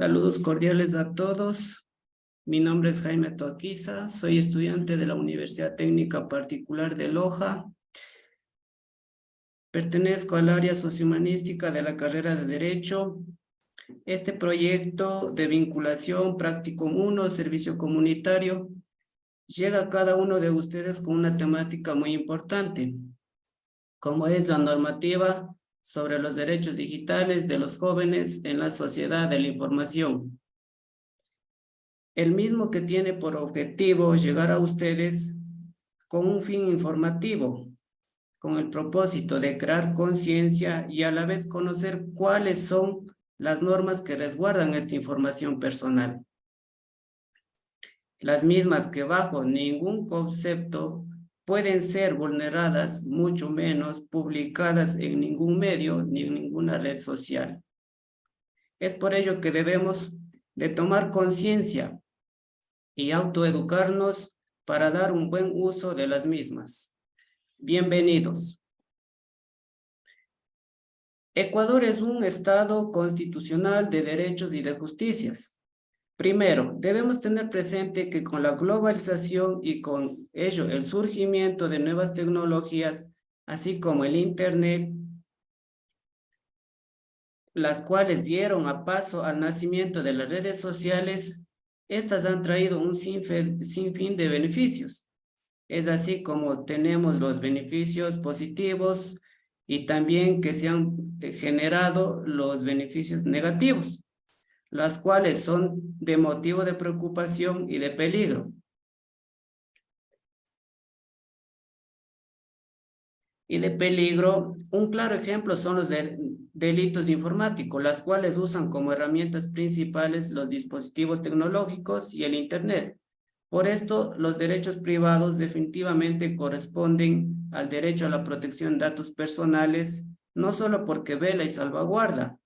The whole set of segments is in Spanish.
Saludos cordiales a todos. Mi nombre es Jaime Toaquiza, soy estudiante de la Universidad Técnica Particular de Loja. Pertenezco al área sociohumanística de la carrera de Derecho. Este proyecto de vinculación práctico 1, servicio comunitario, llega a cada uno de ustedes con una temática muy importante, como es la normativa sobre los derechos digitales de los jóvenes en la sociedad de la información. El mismo que tiene por objetivo llegar a ustedes con un fin informativo, con el propósito de crear conciencia y a la vez conocer cuáles son las normas que resguardan esta información personal. Las mismas que bajo ningún concepto pueden ser vulneradas, mucho menos publicadas en ningún medio ni en ninguna red social. Es por ello que debemos de tomar conciencia y autoeducarnos para dar un buen uso de las mismas. Bienvenidos. Ecuador es un Estado constitucional de derechos y de justicias. Primero, debemos tener presente que con la globalización y con ello el surgimiento de nuevas tecnologías, así como el Internet, las cuales dieron a paso al nacimiento de las redes sociales, estas han traído un sinfín de beneficios. Es así como tenemos los beneficios positivos y también que se han generado los beneficios negativos, las cuales son de motivo de preocupación y de peligro. Un claro ejemplo son los delitos informáticos, las cuales usan como herramientas principales los dispositivos tecnológicos y el Internet. Por esto, los derechos privados definitivamente corresponden al derecho a la protección de datos personales, no solo porque vela y salvaguarda,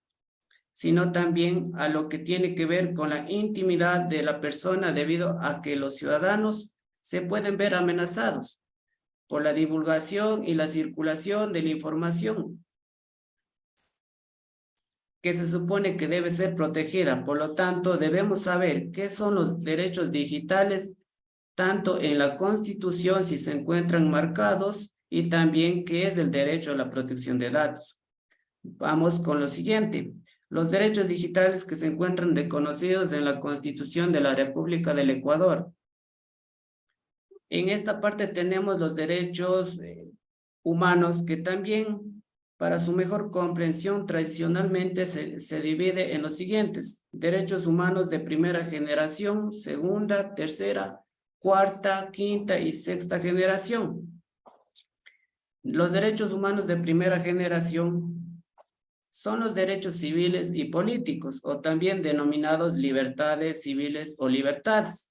sino también a lo que tiene que ver con la intimidad de la persona debido a que los ciudadanos se pueden ver amenazados por la divulgación y la circulación de la información que se supone que debe ser protegida. Por lo tanto, debemos saber qué son los derechos digitales, tanto en la Constitución si se encuentran marcados y también qué es el derecho a la protección de datos. Vamos con lo siguiente. Los derechos digitales que se encuentran reconocidos en la Constitución de la República del Ecuador. En esta parte tenemos los derechos humanos que también, para su mejor comprensión, tradicionalmente se divide en los siguientes: derechos humanos de primera generación, segunda, tercera, cuarta, quinta y sexta generación. Los derechos humanos de primera generación son los derechos civiles y políticos, o también denominados libertades civiles o libertades.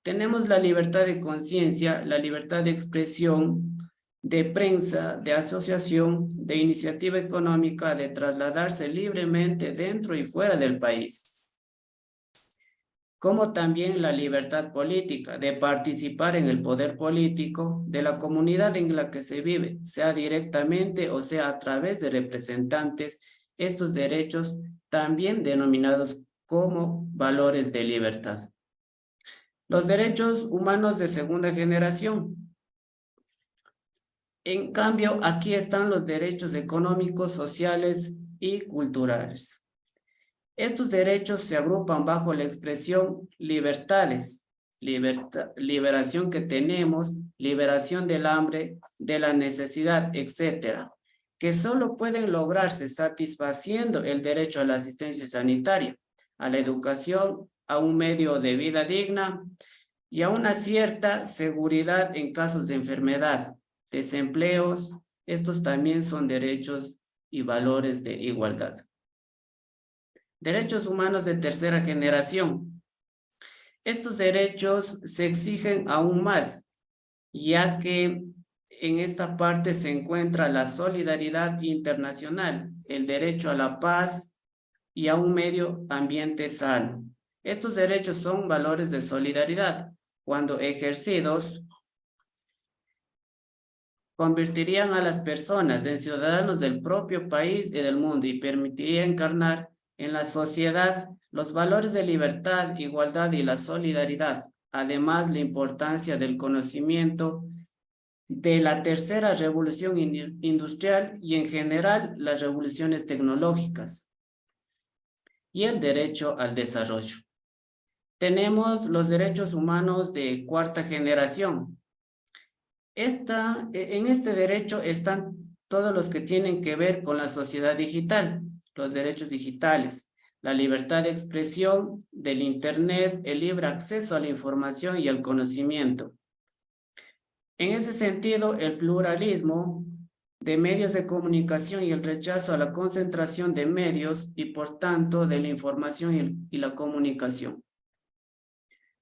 Tenemos la libertad de conciencia, la libertad de expresión, de prensa, de asociación, de iniciativa económica, de trasladarse libremente dentro y fuera del país. Como también la libertad política, de participar en el poder político de la comunidad en la que se vive, sea directamente o sea a través de representantes. Estos derechos también denominados como valores de libertad. Los derechos humanos de segunda generación. En cambio, aquí están los derechos económicos, sociales y culturales. Estos derechos se agrupan bajo la expresión libertades, liberación que tenemos, liberación del hambre, de la necesidad, etcétera, que solo pueden lograrse satisfaciendo el derecho a la asistencia sanitaria, a la educación, a un medio de vida digna y a una cierta seguridad en casos de enfermedad, desempleos. Estos también son derechos y valores de igualdad. Derechos humanos de tercera generación. Estos derechos se exigen aún más, ya que en esta parte se encuentra la solidaridad internacional, el derecho a la paz y a un medio ambiente sano. Estos derechos son valores de solidaridad. Cuando ejercidos, convertirían a las personas en ciudadanos del propio país y del mundo y permitiría encarnar en la sociedad los valores de libertad, igualdad y la solidaridad. Además, la importancia del conocimiento de la tercera revolución industrial y en general las revoluciones tecnológicas y el derecho al desarrollo. Tenemos los derechos humanos de cuarta generación. En este derecho están todos los que tienen que ver con la sociedad digital, los derechos digitales, la libertad de expresión del Internet, el libre acceso a la información y al conocimiento. En ese sentido, el pluralismo de medios de comunicación y el rechazo a la concentración de medios y, por tanto, de la información y la comunicación.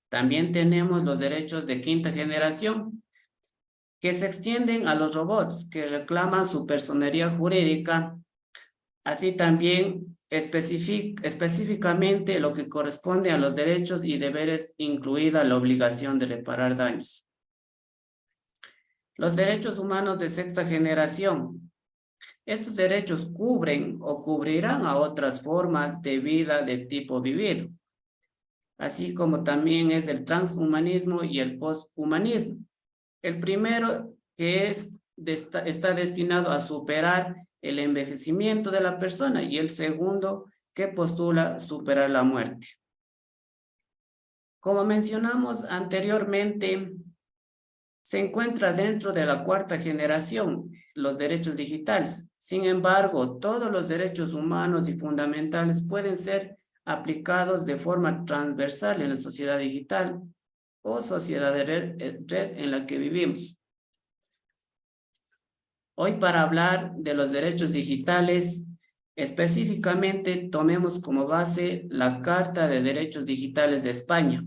También tenemos los derechos de quinta generación, que se extienden a los robots que reclaman su personería jurídica, así también específicamente lo que corresponde a los derechos y deberes, incluida la obligación de reparar daños. Los derechos humanos de sexta generación. Estos derechos cubren o cubrirán a otras formas de vida de tipo vivido, así como también es el transhumanismo y el posthumanismo. El primero que está destinado a superar el envejecimiento de la persona y el segundo que postula superar la muerte. Como mencionamos anteriormente, se encuentra dentro de la cuarta generación los derechos digitales. Sin embargo, todos los derechos humanos y fundamentales pueden ser aplicados de forma transversal en la sociedad digital o sociedad de red en la que vivimos. Hoy, para hablar de los derechos digitales, específicamente tomemos como base la Carta de Derechos Digitales de España.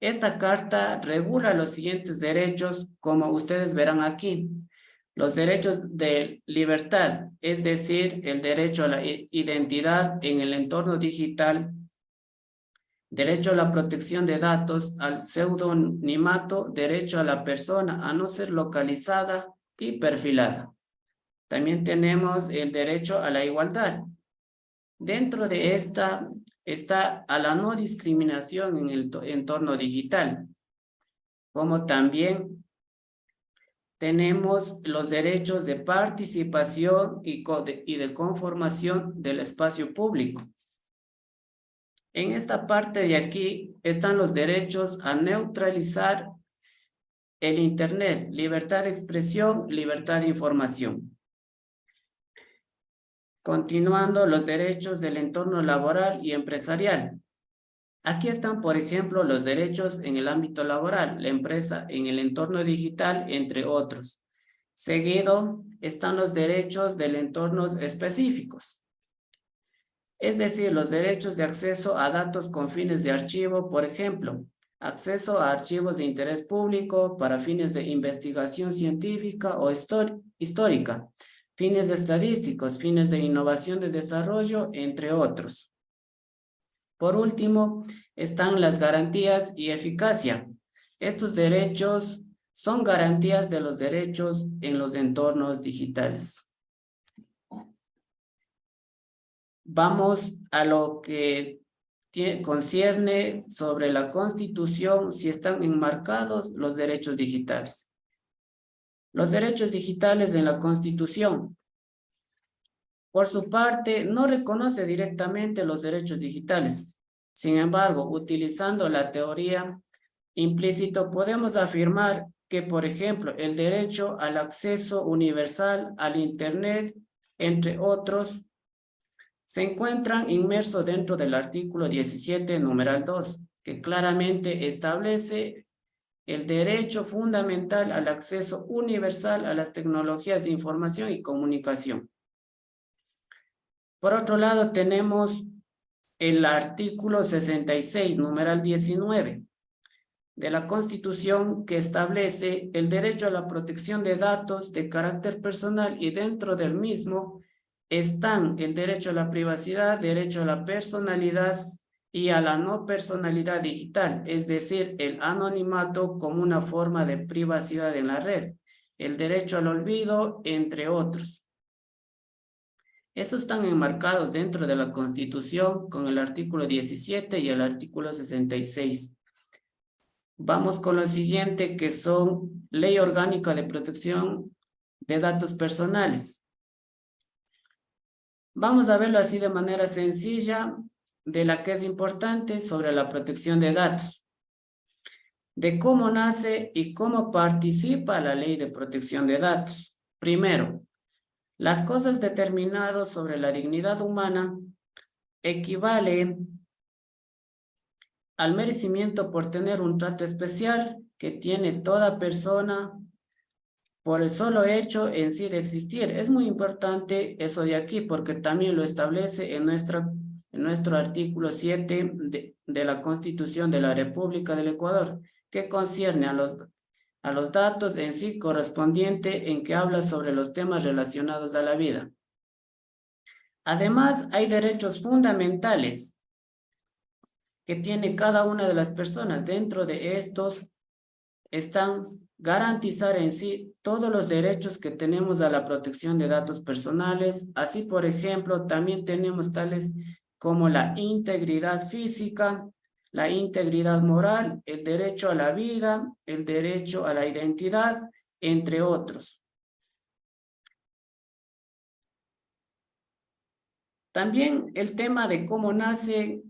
Esta carta regula los siguientes derechos, como ustedes verán aquí. Los derechos de libertad, es decir, el derecho a la identidad en el entorno digital, derecho a la protección de datos, al pseudonimato, derecho a la persona a no ser localizada y perfilada. También tenemos el derecho a la igualdad. Dentro de esta está a la no discriminación en el entorno digital, como también tenemos los derechos de participación y de conformación del espacio público. En esta parte de aquí están los derechos a neutralizar el Internet, libertad de expresión, libertad de información. Continuando, los derechos del entorno laboral y empresarial. Aquí están, por ejemplo, los derechos en el ámbito laboral, la empresa en el entorno digital, entre otros. Seguido están los derechos del entorno específicos. Es decir, los derechos de acceso a datos con fines de archivo, por ejemplo, acceso a archivos de interés público para fines de investigación científica o histórica, fines estadísticos, fines de innovación de desarrollo, entre otros. Por último, están las garantías y eficacia. Estos derechos son garantías de los derechos en los entornos digitales. Vamos a lo que concierne sobre la Constitución, si están enmarcados los derechos digitales. Los derechos digitales en la Constitución, por su parte, no reconoce directamente los derechos digitales. Sin embargo, utilizando la teoría implícito, podemos afirmar que, por ejemplo, el derecho al acceso universal al Internet, entre otros, se encuentran inmersos dentro del artículo 17, numeral 2, que claramente establece el derecho fundamental al acceso universal a las tecnologías de información y comunicación. Por otro lado, tenemos el artículo 66, numeral 19, de la Constitución, que establece el derecho a la protección de datos de carácter personal, y dentro del mismo están el derecho a la privacidad, derecho a la personalidad y a la no personalidad digital, es decir, el anonimato como una forma de privacidad en la red, el derecho al olvido, entre otros. Estos están enmarcados dentro de la Constitución con el artículo 17 y el artículo 66. Vamos con lo siguiente, que son Ley Orgánica de Protección de Datos Personales. Vamos a verlo así de manera sencilla, de la que es importante sobre la protección de datos, de cómo nace y cómo participa la Ley de Protección de Datos. Primero, las cosas determinadas sobre la dignidad humana equivalen al merecimiento por tener un trato especial que tiene toda persona por el solo hecho en sí de existir. Es muy importante eso de aquí porque también lo establece en nuestro artículo 7 de la Constitución de la República del Ecuador, que concierne a los datos en sí correspondiente en que habla sobre los temas relacionados a la vida. Además, hay derechos fundamentales que tiene cada una de las personas. Dentro de estos están garantizar en sí todos los derechos que tenemos a la protección de datos personales. Así, por ejemplo, también tenemos tales como la integridad física, la integridad moral, el derecho a la vida, el derecho a la identidad, entre otros. También el tema de cómo nace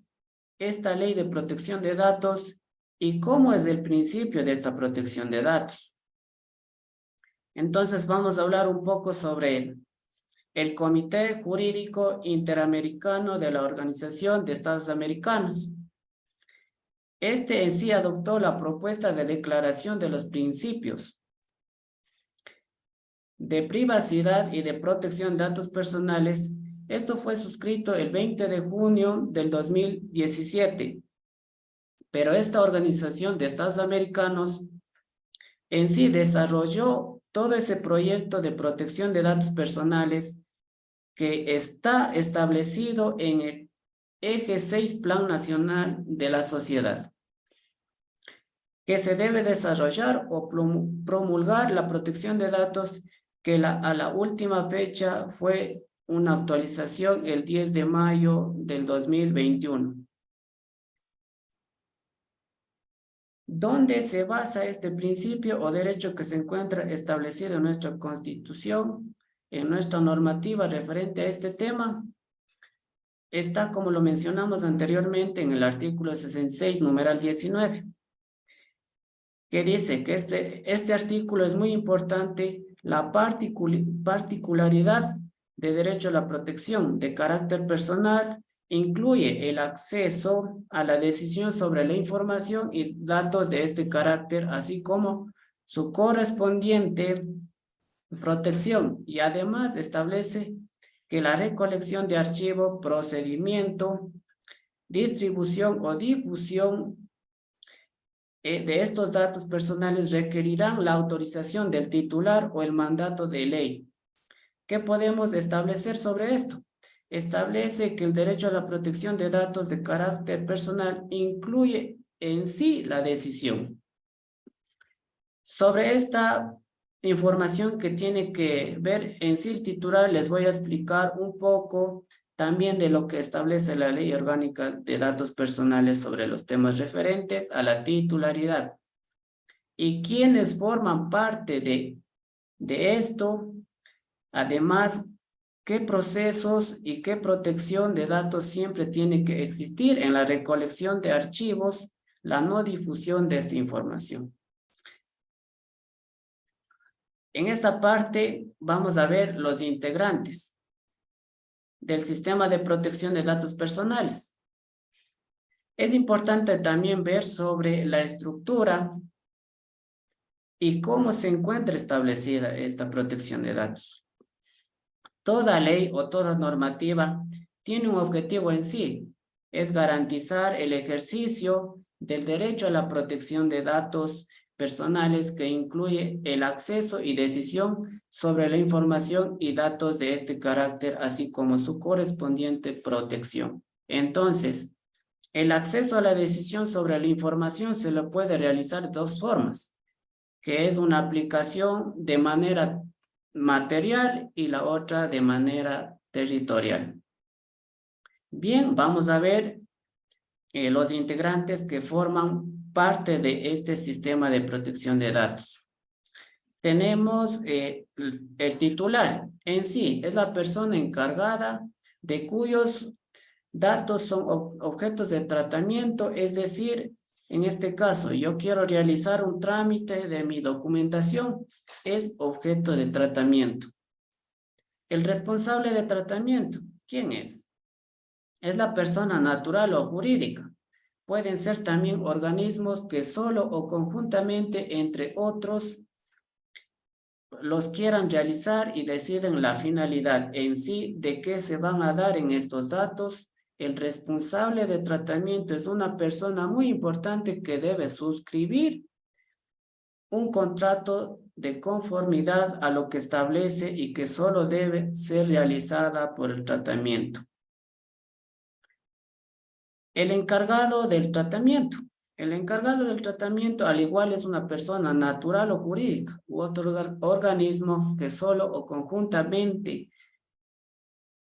esta ley de protección de datos y cómo es el principio de esta protección de datos. Entonces vamos a hablar un poco sobre el Comité Jurídico Interamericano de la Organización de Estados Americanos. Este en sí adoptó la propuesta de declaración de los principios de privacidad y de protección de datos personales. Esto fue suscrito el 20 de junio del 2017, pero esta Organización de Estados Americanos en sí desarrolló todo ese proyecto de protección de datos personales que está establecido en el Eje 6 Plan Nacional de la Sociedad, que se debe desarrollar o promulgar la protección de datos, que a la última fecha fue una actualización el 10 de mayo del 2021. ¿Dónde se basa este principio o derecho que se encuentra establecido en nuestra Constitución, en nuestra normativa referente a este tema? Está, como lo mencionamos anteriormente, en el artículo 66, numeral 19, que dice que este artículo es muy importante, la particularidad de derecho a la protección de carácter personal incluye el acceso a la decisión sobre la información y datos de este carácter, así como su correspondiente protección, y además establece que la recolección de archivo, procedimiento, distribución o difusión de estos datos personales requerirán la autorización del titular o el mandato de ley. ¿Qué podemos establecer sobre esto? Establece que el derecho a la protección de datos de carácter personal incluye en sí la decisión. Sobre esta información que tiene que ver en sí el titular, les voy a explicar un poco también de lo que establece la Ley Orgánica de Datos Personales sobre los temas referentes a la titularidad. Y quienes forman parte de esto, además, qué procesos y qué protección de datos siempre tiene que existir en la recolección de archivos, la no difusión de esta información. En esta parte vamos a ver los integrantes del sistema de protección de datos personales. Es importante también ver sobre la estructura y cómo se encuentra establecida esta protección de datos. Toda ley o toda normativa tiene un objetivo en sí, es garantizar el ejercicio del derecho a la protección de datos personales, que incluye el acceso y decisión sobre la información y datos de este carácter, así como su correspondiente protección. Entonces, el acceso a la decisión sobre la información se lo puede realizar de dos formas, que es una aplicación de manera material y la otra de manera territorial. Bien, vamos a ver los integrantes que forman parte de este sistema de protección de datos. Tenemos el titular en sí, es la persona encargada de cuyos datos son objetos de tratamiento, es decir, en este caso, yo quiero realizar un trámite de mi documentación, es objeto de tratamiento. El responsable de tratamiento, ¿quién es? Es la persona natural o jurídica. Pueden ser también organismos que solo o conjuntamente entre otros los quieran realizar y deciden la finalidad en sí de qué se van a dar en estos datos. El responsable de tratamiento es una persona muy importante que debe suscribir un contrato de conformidad a lo que establece y que solo debe ser realizada por el tratamiento. El encargado del tratamiento. El encargado del tratamiento, al igual, es una persona natural o jurídica u otro organismo que solo o conjuntamente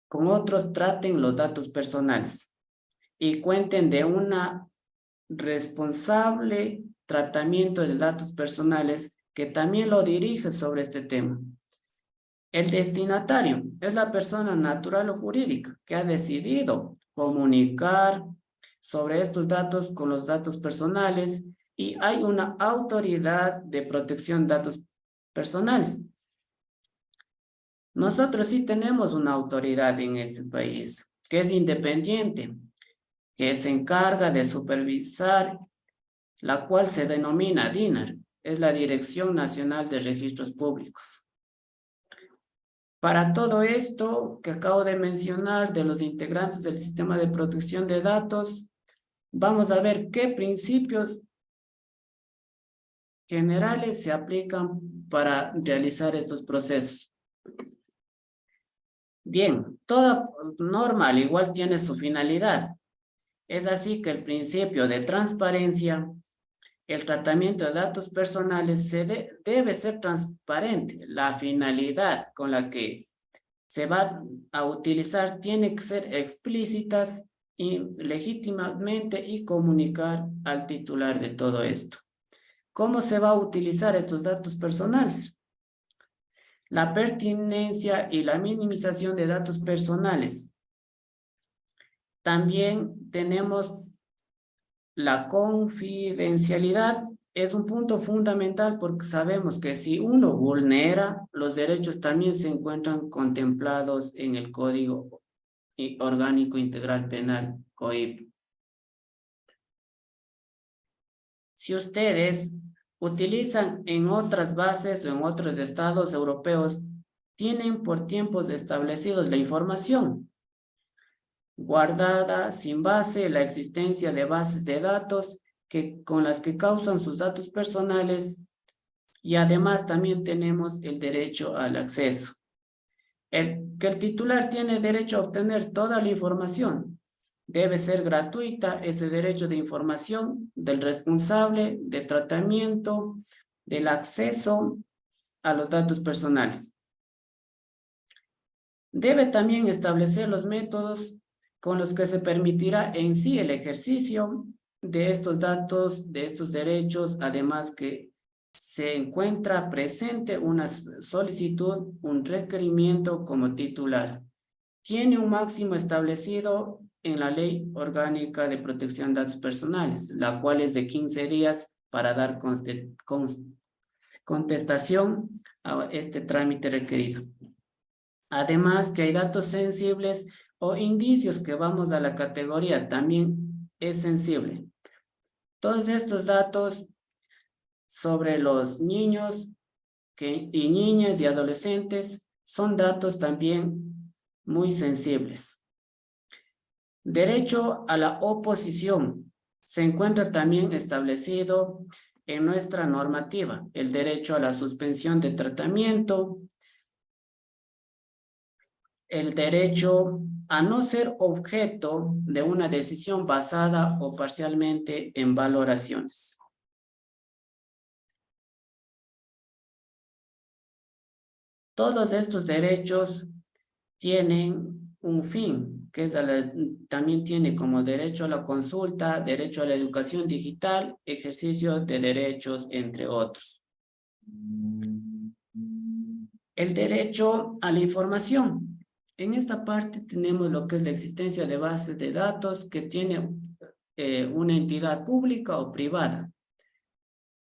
con otros traten los datos personales y cuenten de una responsable tratamiento de datos personales que también lo dirige sobre este tema. El destinatario es la persona natural o jurídica que ha decidido comunicar sobre estos datos con los datos personales y hay una autoridad de protección de datos personales. Nosotros sí tenemos una autoridad en este país que es independiente, que se encarga de supervisar, la cual se denomina DINAR, es la Dirección Nacional de Registros Públicos. Para todo esto que acabo de mencionar de los integrantes del sistema de protección de datos, vamos a ver qué principios generales se aplican para realizar estos procesos. Bien, toda norma al igual tiene su finalidad. Es así que el principio de transparencia, el tratamiento de datos personales debe ser transparente. La finalidad con la que se va a utilizar tiene que ser explícitas y legítimamente y comunicar al titular de todo esto. ¿Cómo se va a utilizar estos datos personales? La pertinencia y la minimización de datos personales. También tenemos la confidencialidad. Es un punto fundamental porque sabemos que si uno vulnera, los derechos también se encuentran contemplados en el Código Orgánico Integral Penal, COIP. Si ustedes utilizan en otras bases o en otros estados europeos, tienen por tiempos establecidos la información guardada sin base, la existencia de bases de datos con las que causan sus datos personales y además también tenemos el derecho al acceso. Que el titular tiene derecho a obtener toda la información. Debe ser gratuita ese derecho de información del responsable de tratamiento, del acceso a los datos personales. Debe también establecer los métodos con los que se permitirá en sí el ejercicio de estos datos, de estos derechos, además que se encuentra presente una solicitud, un requerimiento como titular. Tiene un máximo establecido en la Ley Orgánica de Protección de Datos Personales, la cual es de 15 días para dar contestación a este trámite requerido. Además que hay datos sensibles o indicios que vamos a la categoría, también es sensible. Todos estos datos sobre los niños y niñas y adolescentes son datos también muy sensibles. Derecho a la oposición se encuentra también establecido en nuestra normativa. El derecho a la suspensión de tratamiento, el derecho a no ser objeto de una decisión basada o parcialmente en valoraciones. Todos estos derechos tienen un fin, que es también tiene como derecho a la consulta, derecho a la educación digital, ejercicio de derechos, entre otros. El derecho a la información. En esta parte tenemos lo que es la existencia de bases de datos que tiene una entidad pública o privada.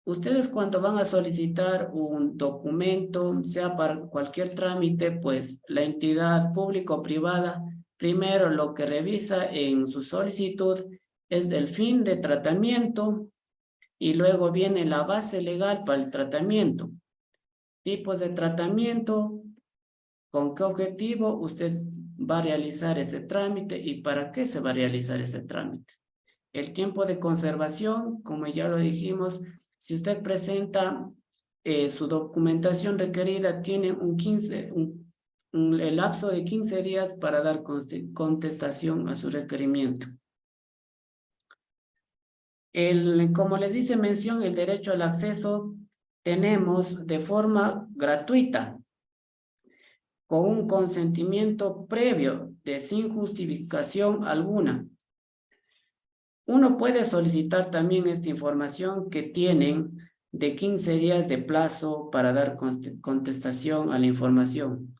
Ustedes cuando van a solicitar un documento, sea para cualquier trámite, pues la entidad pública o privada, primero lo que revisa en su solicitud es el fin de tratamiento y luego viene la base legal para el tratamiento. Tipos de tratamiento, con qué objetivo usted va a realizar ese trámite y para qué se va a realizar ese trámite. El tiempo de conservación, como ya lo dijimos, si usted presenta su documentación requerida, tiene el lapso de 15 días para dar contestación a su requerimiento. Como les dice mención, el derecho al acceso tenemos de forma gratuita, con un consentimiento previo sin justificación alguna. Uno puede solicitar también esta información que tienen de 15 días de plazo para dar contestación a la información.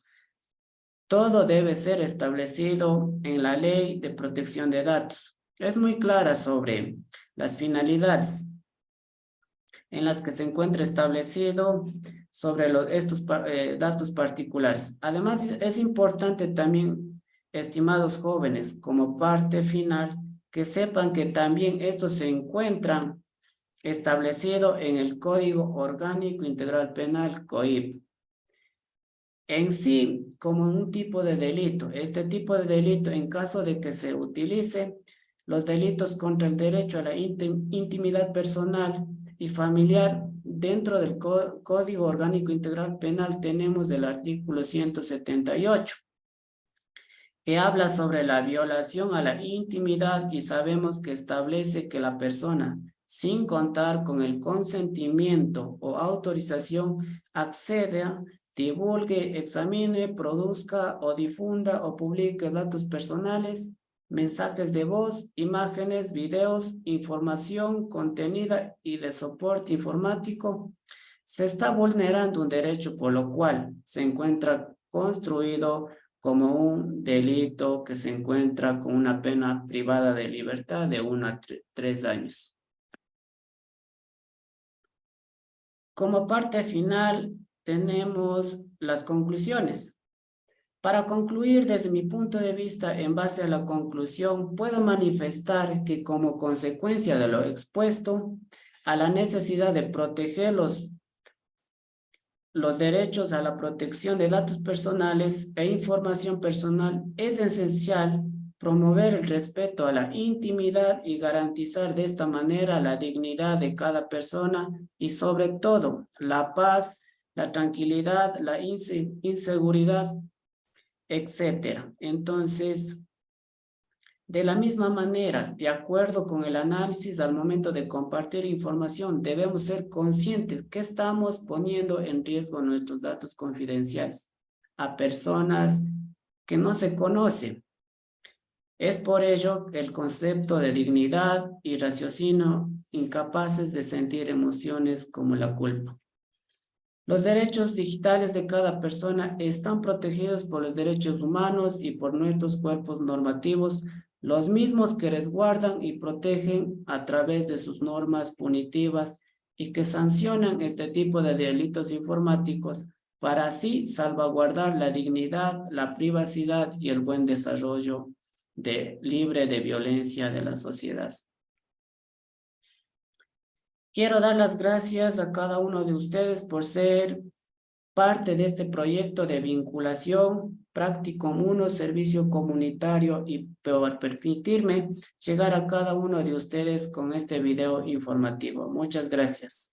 Todo debe ser establecido en la Ley de Protección de Datos. Es muy clara sobre las finalidades en las que se encuentra establecido sobre estos datos particulares. Además, es importante también, estimados jóvenes, como parte final, que sepan que también estos se encuentran establecido en el Código Orgánico Integral Penal, COIP. En sí, como un tipo de delito, este tipo de delito, en caso de que se utilice los delitos contra el derecho a la intimidad personal y familiar, dentro del Código Orgánico Integral Penal tenemos el artículo 178, que habla sobre la violación a la intimidad y sabemos que establece que la persona, sin contar con el consentimiento o autorización, acceda, divulgue, examine, produzca o difunda o publique datos personales, mensajes de voz, imágenes, videos, información contenida y de soporte informático. Se está vulnerando un derecho por lo cual se encuentra construido como un delito que se encuentra con una pena privada de libertad de 1 a 3 años. Como parte final tenemos las conclusiones. Para concluir, desde mi punto de vista, en base a la conclusión, puedo manifestar que como consecuencia de lo expuesto, a la necesidad de proteger los derechos a la protección de datos personales e información personal, es esencial promover el respeto a la intimidad y garantizar de esta manera la dignidad de cada persona y sobre todo la paz, la tranquilidad, la inseguridad, etc. Entonces, de la misma manera, de acuerdo con el análisis al momento de compartir información, debemos ser conscientes que estamos poniendo en riesgo nuestros datos confidenciales a personas que no se conocen. Es por ello el concepto de dignidad y raciocinio incapaces de sentir emociones como la culpa. Los derechos digitales de cada persona están protegidos por los derechos humanos y por nuestros cuerpos normativos, los mismos que resguardan y protegen a través de sus normas punitivas y que sancionan este tipo de delitos informáticos para así salvaguardar la dignidad, la privacidad y el buen desarrollo libre de violencia de la sociedad. Quiero dar las gracias a cada uno de ustedes por ser parte de este proyecto de vinculación, práctico común, servicio comunitario y por permitirme llegar a cada uno de ustedes con este video informativo. Muchas gracias.